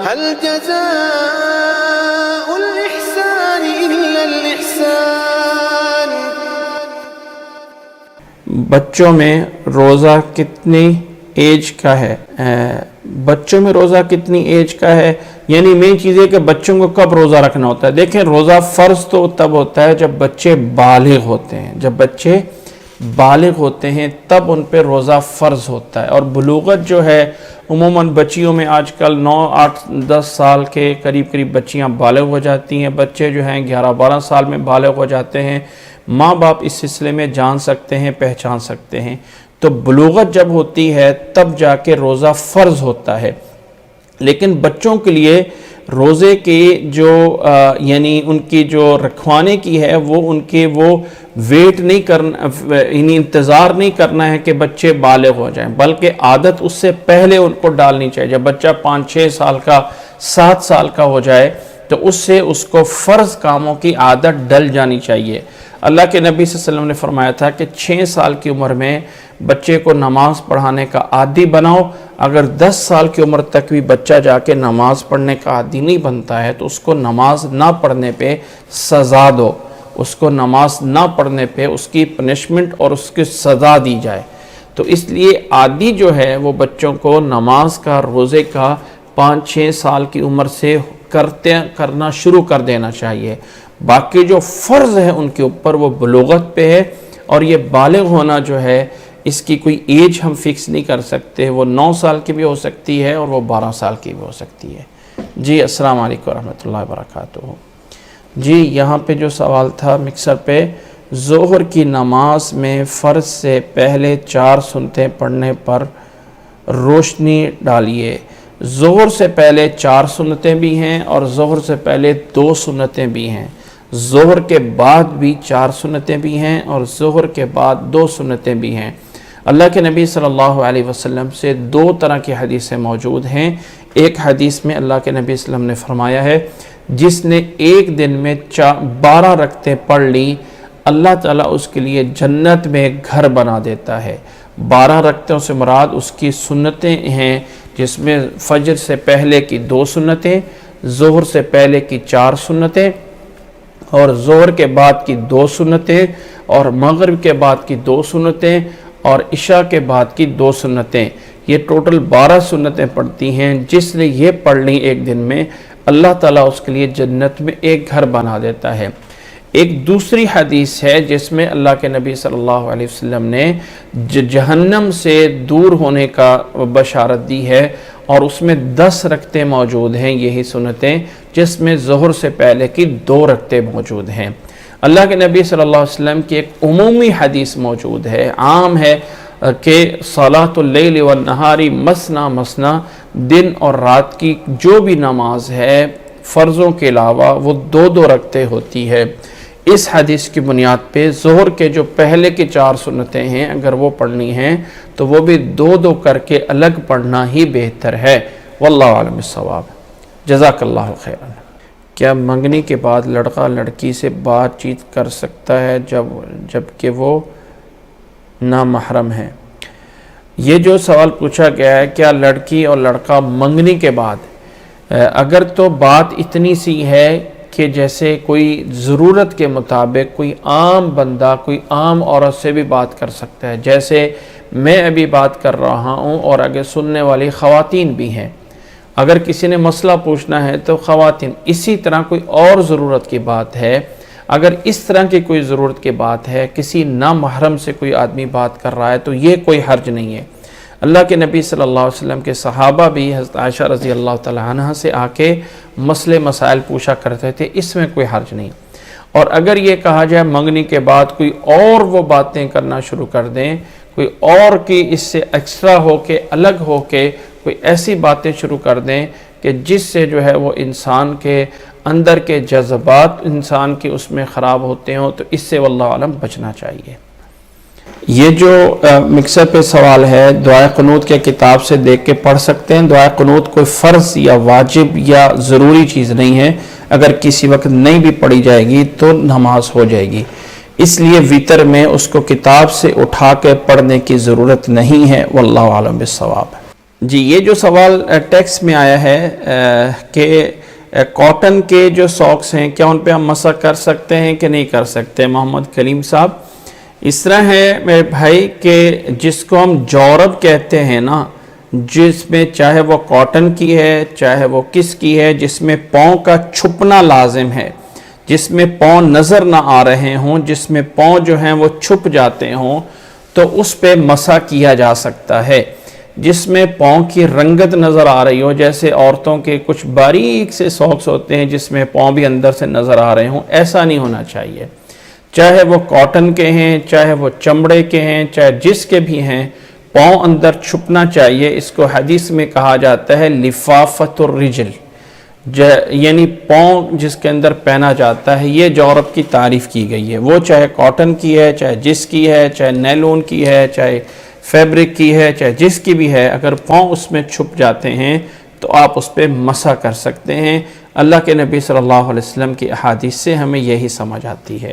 هل جزاء الإحسان إلا الإحسان؟ بچوں میں روزہ کتنی ایج کا ہے؟ بچوں میں روزہ کتنی ایج کا ہے، یعنی مین چیز ہے کہ بچوں کو کب روزہ رکھنا ہوتا ہے۔ دیکھیں، روزہ فرض تو تب ہوتا ہے جب بچے بالغ ہوتے ہیں، جب بچے بالغ ہوتے ہیں تب ان پہ روزہ فرض ہوتا ہے۔ اور بلوغت جو ہے عموماً بچیوں میں آج کل 9، 8، 10 سال کے قریب بچیاں بالغ ہو جاتی ہیں، بچے جو ہیں 11، 12 سال میں بالغ ہو جاتے ہیں۔ ماں باپ اس سلسلے میں جان سکتے ہیں، پہچان سکتے ہیں۔ تو بلوغت جب ہوتی ہے تب جا کے روزہ فرض ہوتا ہے۔ لیکن بچوں کے لیے روزے کی جو یعنی ان کی جو رکھوانے کی ہے وہ ان کے وہ ویٹ نہیں کرنا، یعنی انتظار نہیں کرنا ہے کہ بچے بالغ ہو جائیں، بلکہ عادت اس سے پہلے ان کو ڈالنی چاہیے۔ جب بچہ 5، 6 سال کا، 7 سال کا ہو جائے تو اس سے اس کو فرض کاموں کی عادت ڈل جانی چاہیے۔ اللہ کے نبی صلی اللہ علیہ وسلم نے فرمایا تھا کہ 6 سال کی عمر میں بچے کو نماز پڑھانے کا عادی بناؤ۔ اگر 10 سال کی عمر تک بھی بچہ جا کے نماز پڑھنے کا عادی نہیں بنتا ہے تو اس کو نماز نہ پڑھنے پہ سزا دو، اس کو نماز نہ پڑھنے پہ اس کی پنشمنٹ اور اس کی سزا دی جائے۔ تو اس لیے عادی جو ہے وہ بچوں کو نماز کا، روزے کا 5، 6 سال کی عمر سے کرنا شروع کر دینا چاہیے۔ باقی جو فرض ہے ان کے اوپر وہ بلوغت پہ ہے، اور یہ بالغ ہونا جو ہے اس کی کوئی ایج ہم فکس نہیں کر سکتے، وہ 9 سال کی بھی ہو سکتی ہے اور وہ 12 سال کی بھی ہو سکتی ہے۔ جی السلام علیکم ورحمۃ اللہ وبرکاتہ۔ جی یہاں پہ جو سوال تھا مکسر پہ، ظہر کی نماز میں فرض سے پہلے 4 سنتیں پڑھنے پر روشنی ڈالیے۔ ظہر سے پہلے 4 سنتیں بھی ہیں اور ظہر سے پہلے 2 سنتیں بھی ہیں، ظہر کے بعد بھی 4 سنتیں بھی ہیں اور ظہر کے بعد 2 سنتیں بھی ہیں۔ اللہ کے نبی صلی اللہ علیہ وسلم سے 2 طرح کی حدیثیں موجود ہیں۔ ایک حدیث میں اللہ کے نبی صلی اللہ علیہ وسلم نے فرمایا ہے جس نے ایک دن میں 12 رکعتیں پڑھ لی، اللہ تعالیٰ اس کے لیے جنت میں گھر بنا دیتا ہے۔ 12 رکعتوں سے مراد اس کی سنتیں ہیں، جس میں فجر سے پہلے کی 2 سنتیں، ظہر سے پہلے کی 4 سنتیں اور ظہر کے بعد کی 2 سنتیں اور مغرب کے بعد کی 2 سنتیں اور عشاء کے بعد کی 2 سنتیں۔ یہ ٹوٹل 12 سنتیں پڑھتی ہیں۔ جس نے یہ پڑھ لی ایک دن میں، اللہ تعالیٰ اس کے لیے جنت میں ایک گھر بنا دیتا ہے۔ ایک دوسری حدیث ہے جس میں اللہ کے نبی صلی اللہ علیہ وسلم نے جہنم سے دور ہونے کا بشارت دی ہے، اور اس میں 10 رکعتیں موجود ہیں، یہی سنتیں، جس میں ظہر سے پہلے کی 2 رکعتیں موجود ہیں۔ اللہ کے نبی صلی اللہ علیہ وسلم کی ایک عمومی حدیث موجود ہے، عام ہے کہ صلاۃ اللیل والنہار مثنی مثنی، دن اور رات کی جو بھی نماز ہے فرضوں کے علاوہ وہ 2 رکعتیں ہوتی ہے۔ اس حدیث کی بنیاد پہ ظہر کے جو پہلے کی 4 سنتیں ہیں اگر وہ پڑھنی ہیں تو وہ بھی 2 کر کے الگ پڑھنا ہی بہتر ہے۔ واللہ عالم الصواب۔ جزاک اللہ خیرا۔ کیا منگنی کے بعد لڑکا لڑکی سے بات چیت کر سکتا ہے جبکہ وہ نامحرم ہے؟ یہ جو سوال پوچھا گیا ہے، کیا لڑکی اور لڑکا منگنی کے بعد، اگر تو بات اتنی سی ہے کہ جیسے کوئی ضرورت کے مطابق کوئی عام بندہ کوئی عام عورت سے بھی بات کر سکتا ہے، جیسے میں ابھی بات کر رہا ہوں اور اگر سننے والی خواتین بھی ہیں، اگر کسی نے مسئلہ پوچھنا ہے تو خواتین، اسی طرح کوئی اور ضرورت کی بات ہے، اگر اس طرح کی کوئی ضرورت کی بات ہے، کسی نامحرم سے کوئی آدمی بات کر رہا ہے تو یہ کوئی حرج نہیں ہے۔ اللہ کے نبی صلی اللہ علیہ وسلم کے صحابہ بھی حضرت عائشہ رضی اللہ تعالی عنہ سے آ کے مسئلے مسائل پوچھا کرتے تھے، اس میں کوئی حرج نہیں۔ اور اگر یہ کہا جائے منگنی کے بعد کوئی اور وہ باتیں کرنا شروع کر دیں، کوئی اور کی اس سے ایکسٹرا ہو کے الگ ہو کے کوئی ایسی باتیں شروع کر دیں کہ جس سے جو ہے وہ انسان کے اندر کے جذبات انسان کے اس میں خراب ہوتے ہوں، تو اس سے واللہ عالم بچنا چاہیے۔ یہ جو مکسر پہ سوال ہے، دعائے قنوت کے کتاب سے دیکھ کے پڑھ سکتے ہیں۔ دعائے قنوت کوئی فرض یا واجب یا ضروری چیز نہیں ہے، اگر کسی وقت نہیں بھی پڑھی جائے گی تو نماز ہو جائے گی، اس لیے وطر میں اس کو کتاب سے اٹھا کے پڑھنے کی ضرورت نہیں ہے۔ واللہ عالم بالصواب۔ جی یہ جو سوال ٹیکسٹ میں آیا ہے کہ کاٹن کے جو ساکس ہیں کیا ان پہ ہم مسح کر سکتے ہیں کہ نہیں کر سکتے؟ محمد کلیم صاحب، اس طرح ہے میرے بھائی کہ جس کو ہم جورب کہتے ہیں نا، جس میں چاہے وہ کاٹن کی ہے چاہے وہ کس کی ہے، جس میں پاؤں کا چھپنا لازم ہے، جس میں پاؤں نظر نہ آ رہے ہوں، جس میں پاؤں جو ہیں وہ چھپ جاتے ہوں، تو اس پہ مسح کیا جا سکتا ہے۔ جس میں پاؤں کی رنگت نظر آ رہی ہو، جیسے عورتوں کے کچھ باریک سے ساکس ہوتے ہیں جس میں پاؤں بھی اندر سے نظر آ رہے ہوں، ایسا نہیں ہونا چاہیے۔ چاہے وہ کاٹن کے ہیں، چاہے وہ چمڑے کے ہیں، چاہے جس کے بھی ہیں، پاؤں اندر چھپنا چاہیے۔ اس کو حدیث میں کہا جاتا ہے لفافت الرجل، یعنی پاؤں جس کے اندر پہنا جاتا ہے، یہ جورب کی تعریف کی گئی ہے۔ وہ چاہے کاٹن کی ہے، چاہے جس کی ہے، چاہے نیلون کی ہے، چاہے فیبرک کی ہے، چاہے جس کی بھی ہے، اگر پاؤں اس میں چھپ جاتے ہیں تو آپ اس پہ مسح کر سکتے ہیں۔ اللہ کے نبی صلی اللہ علیہ وسلم کی احادیث سے ہمیں یہی سمجھ آتی ہے۔